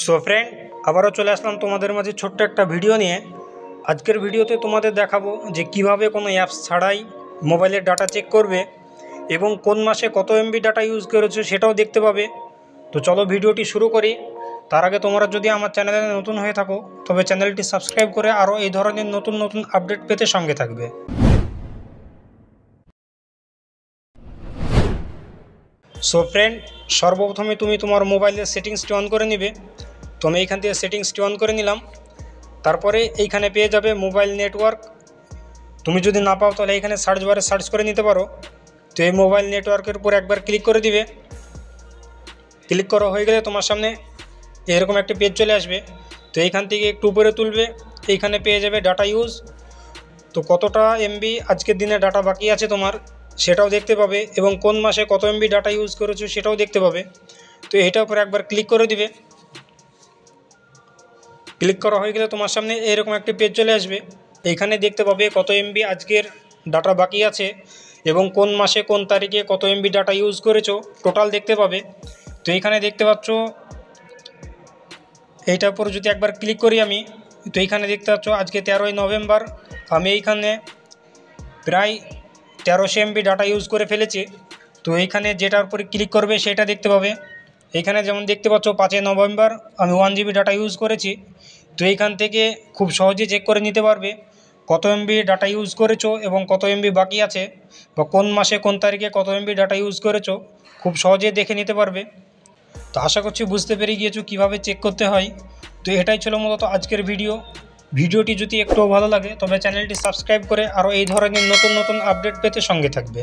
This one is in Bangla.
সো ফ্রেন্ড, আবারও চলে আসলাম তোমাদের মাঝে ছোট্ট একটা ভিডিও নিয়ে। আজকের ভিডিওতে তোমাদের দেখাবো যে কিভাবে কোনো অ্যাপস ছাড়াই মোবাইলের ডাটা চেক করবে এবং কোন মাসে কত এমবি ডাটা ইউজ করেছো সেটাও দেখতে পাবে। তো চলো ভিডিওটি শুরু করি। তার আগে তোমরা যদি আমার চ্যানেলে নতুন হয়ে থাকো তবে চ্যানেলটি সাবস্ক্রাইব করে আরও এই ধরনের নতুন নতুন আপডেট পেতে সঙ্গে থাকবে। সো ফ্রেন্ড, সর্বপ্রথমে তুমি তোমার মোবাইলের সেটিংসটি অন করে নিবে। তো আমি এইখান থেকে সেটিংসটি অন করে নিলাম। তারপরে এইখানে পেয়ে যাবে মোবাইল নেটওয়ার্ক। তুমি যদি না পাও তাহলে এইখানে সার্চ বারে সার্চ করে নিতে পারো। তো এই মোবাইল নেটওয়ার্কের উপর একবার ক্লিক করে দিবে। ক্লিক করা হয়ে গেলে তোমার সামনে এরকম একটা পেজ চলে আসবে। তো এইখান থেকে একটু উপরে তুলবে, এইখানে পেয়ে যাবে ডাটা ইউজ। তো কতটা এমবি আজকের দিনে ডাটা বাকি আছে তোমার সেটাও দেখতে পাবে এবং কোন মাসে কত এমবি ডাটা ইউজ করেছো সেটাও দেখতে পাবে। তো এইটার উপর একবার ক্লিক করে দিবে। ক্লিক করা হয়ে গেলে তোমার সামনে এরকম একটা পেজ চলে আসবে। এইখানে দেখতে পাবে কত এমবি আজকের ডাটা বাকি আছে এবং কোন মাসে কোন তারিখে কত এমবি ডাটা ইউজ করেছো টোটাল দেখতে পাবে। তো এইখানে দেখতে পাচ্ছ, এইটার উপর যদি একবার ক্লিক করি আমি, তো এইখানে দেখতে পাচ্ছ আজকে 13ই নভেম্বর আমি এইখানে প্রায় 1300 এমবি ডাটা ইউজ করে ফেলেছি। তো এইখানে যেটার উপরে ক্লিক করবে সেটা দেখতে পাবে। এইখানে যেমন দেখতে পাচ্ছ 5ই নভেম্বর আমি 1 জিবি ডাটা ইউজ করেছি। তো এইখান থেকে খুব সহজে চেক করে নিতে পারবে কত এমবি ডাটা ইউজ করেছো এবং কত এমবি বাকি আছে, বা কোন মাসে কোন তারিখে কত এমবি ডাটা ইউজ করেছো খুব সহজে দেখে নিতে পারবে। তো আশা করছি বুঝতে পেরে গিয়েছো কীভাবে চেক করতে হয়। তো এটাই ছিল মূলত আজকের ভিডিওটি যদি একটুও ভালো লাগে তবে চ্যানেলটি সাবস্ক্রাইব করে আরও এই ধরনের নতুন নতুন আপডেট পেতে সঙ্গে থাকবে।